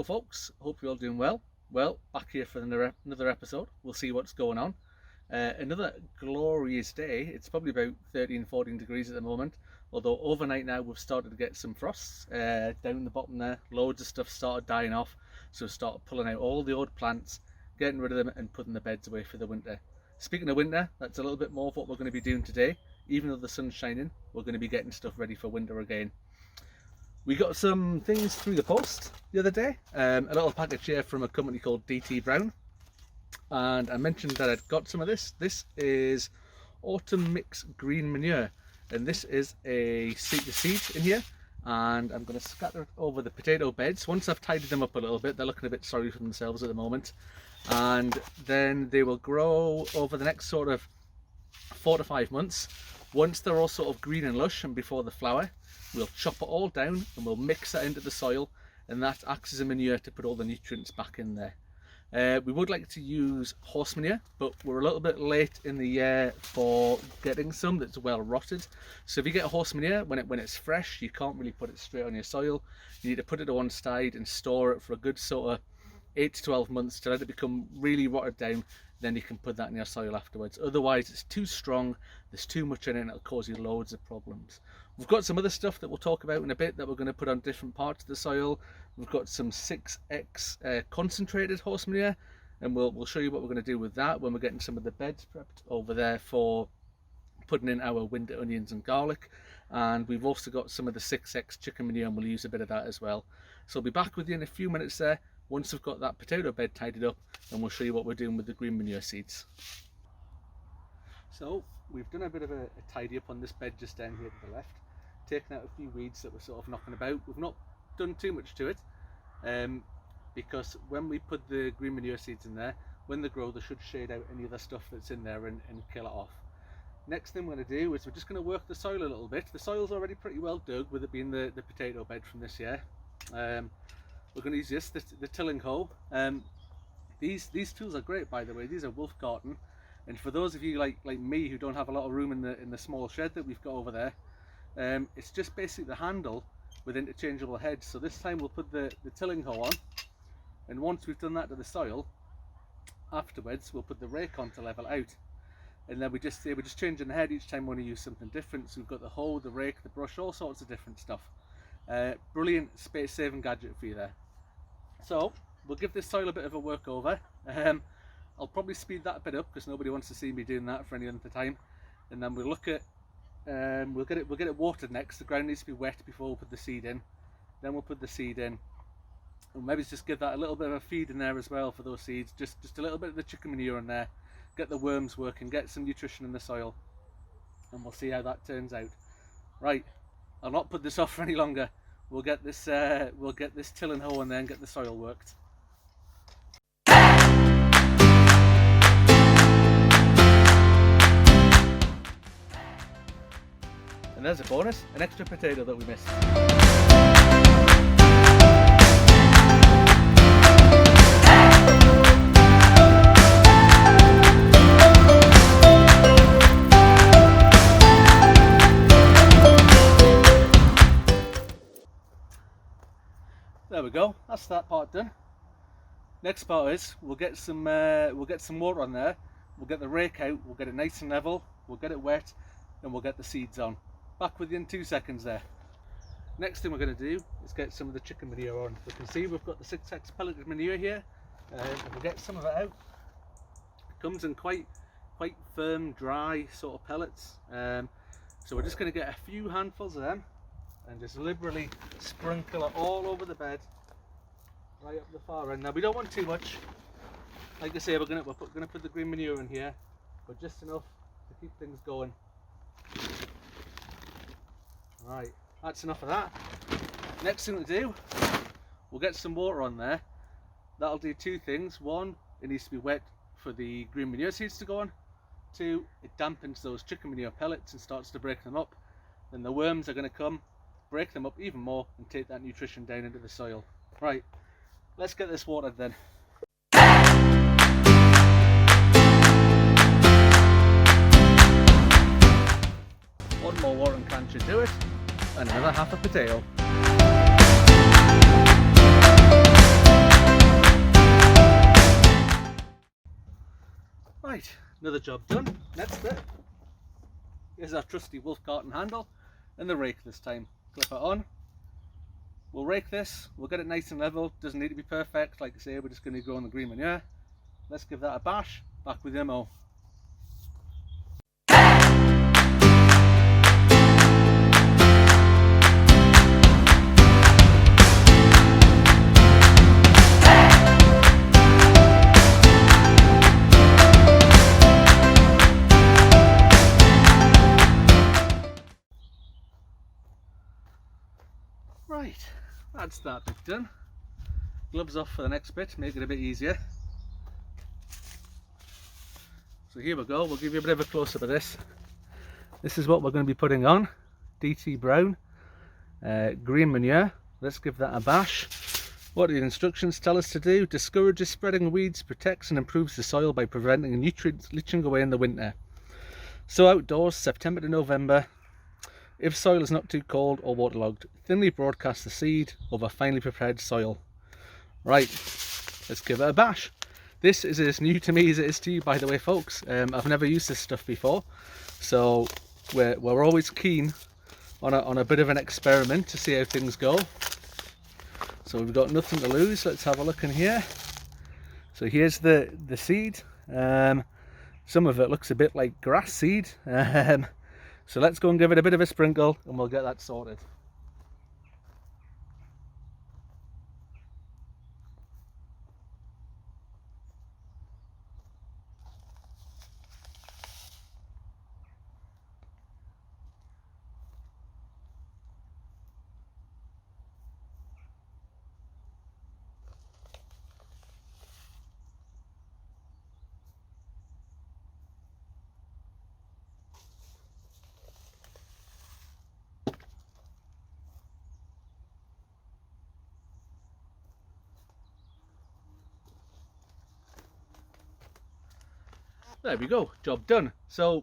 Hello folks, hope you're all doing well. Well, back here for another episode. We'll see what's going on. Another glorious day. It's probably about 13-14 degrees at the moment, although overnight now we've started to get some frosts down the bottom there. Loads of stuff started dying off, so we started pulling out all the old plants, getting rid of them and putting the beds away for the winter. Speaking of winter, that's a little bit more of what we're going to be doing today. Even though the sun's shining, we're going to be getting stuff ready for winter again. We got some things through the post the other day, a little package here from a company called DT Brown, and I mentioned that I'd got some of this. This is Autumn Mix Green Manure, and this is a seed in here, and I'm going to scatter it over the potato beds. Once I've tidied them up a little bit, they're looking a bit sorry for themselves at the moment, and then they will grow over the next sort of 4 to 5 months. Once they're all sort of green and lush and before the flower, we'll chop it all down and we'll mix it into the soil, and that acts as a manure to put all the nutrients back in there. We would like to use horse manure, but we're a little bit late in the year for getting some that's well rotted. So if you get a horse manure when it's fresh, you can't really put it straight on your soil. You need to put it to one side and store it for a good sort of 8 to 12 months to let it become really rotted down. Then you can put that in your soil afterwards. Otherwise it's too strong, there's too much in it, and it'll cause you loads of problems. We've got some other stuff that we'll talk about in a bit that we're going to put on different parts of the soil. We've got some 6x concentrated horse manure, and we'll show you what we're going to do with that when we're getting some of the beds prepped over there for putting in our winter onions and garlic. And we've also got some of the 6x chicken manure, and we'll use a bit of that as well. So I'll be back with you in a few minutes there, once we've got that potato bed tidied up, and we'll show you what we're doing with the green manure seeds. So we've done a bit of a tidy up on this bed just down here to the left, taken out a few weeds that were sort of knocking about. We've not done too much to it, because when we put the green manure seeds in there, when they grow, they should shade out any other stuff that's in there and kill it off. Next thing we're going to do is we're just going to work the soil a little bit. The soil's already pretty well dug, with it being the potato bed from this year. We're going to use the tilling hoe. These tools are great, by the way. These are wolf carton, and for those of you like me who don't have a lot of room in the small shed that we've got over there, it's just basically the handle with interchangeable heads. So this time we'll put the tilling hoe on, and once we've done that to the soil, afterwards we'll put the rake on to level out, and then we're just changing the head each time we want to use something different. So we've got the hoe, the rake, the brush, all sorts of different stuff. Brilliant space saving gadget for you there. So we'll give this soil a bit of a work over. I'll probably speed that a bit up because nobody wants to see me doing that for any other time. And then we'll look at we'll get it watered next. The ground needs to be wet before we'll put the seed in. Then we'll put the seed in, and maybe just give that a little bit of a feed in there as well for those seeds. Just a little bit of the chicken manure in there. Get the worms working, get some nutrition in the soil, and we'll see how that turns out. Right, I'll not put this off for any longer. We'll get this tilling hoe in there and get the soil worked. And there's a bonus, an extra potato that we missed. There we go, that's that part done. Next part is we'll get some water on there, we'll get the rake out, we'll get it nice and level, we'll get it wet, and we'll get the seeds on. Back with you in 2 seconds there. Next thing we're going to do is get some of the chicken manure on. You can see we've got the 6x pelleted manure here, and we'll get some of it out. It comes in quite firm, dry sort of pellets, so we're just going to get a few handfuls of them and just liberally sprinkle it all over the bed, right up the far end. Now we don't want too much. Like I say, we're going to put the green manure in here, but just enough to keep things going. Right, that's enough of that. Next thing to do, we'll get some water on there. That'll do 2 things. 1, it needs to be wet for the green manure seeds to go on. 2, it dampens those chicken manure pellets and starts to break them up. Then the worms are going to come, break them up even more, and take that nutrition down into the soil. Right, let's get this watered then. One more watering can should do it, and another half a potato. Right, another job done. Next bit is our trusty wolf carton handle and the rake this time. Clip it on. We'll rake this, we'll get it nice and level. Doesn't need to be perfect, like I say, we're just going to go on the green manure. Let's give that a bash. Back with the MO. Right, that's that bit done. Gloves off for the next bit, make it a bit easier. So here we go, we'll give you a bit of a close-up of this. This is what we're going to be putting on. DT brown, green manure. Let's give that a bash. What do the instructions tell us to do? Discourages spreading weeds, protects and improves the soil by preventing nutrients leaching away in the winter. So outdoors, September to November. If soil is not too cold or waterlogged, thinly broadcast the seed over finely prepared soil. Right, let's give it a bash. This is as new to me as it is to you, by the way, folks. I've never used this stuff before, so we're always keen on a bit of an experiment to see how things go. So we've got nothing to lose. Let's have a look in here. So here's the seed. Some of it looks a bit like grass seed. So let's go and give it a bit of a sprinkle and we'll get that sorted. There we go, job done. So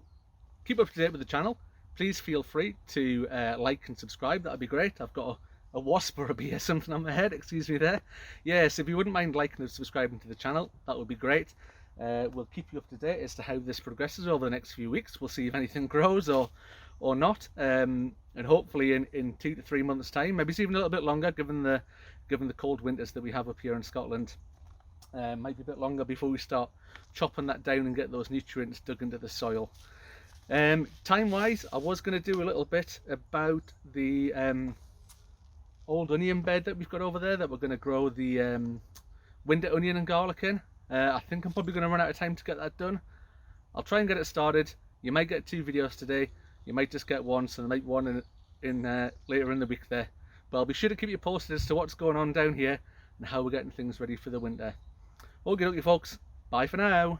keep up to date with the channel. Please feel free to like and subscribe, that'd be great. I've got a wasp or a bee or something on my head, excuse me there. Yes, if you wouldn't mind liking and subscribing to the channel, that would be great. We'll keep you up to date as to how this progresses over the next few weeks. We'll see if anything grows or not, and hopefully in 2 to 3 months time, maybe it's even a little bit longer given the cold winters that we have up here in Scotland. Might be a bit longer before we start chopping that down and get those nutrients dug into the soil. Time wise, I was going to do a little bit about the old onion bed that we've got over there that we're going to grow the winter onion and garlic in. I think I'm probably going to run out of time to get that done. I'll try and get it started. You might get 2 videos today, you might just get one, so there might be one in later in the week there. But I'll be sure to keep you posted as to what's going on down here and how we're getting things ready for the winter. Okay, folks, bye for now.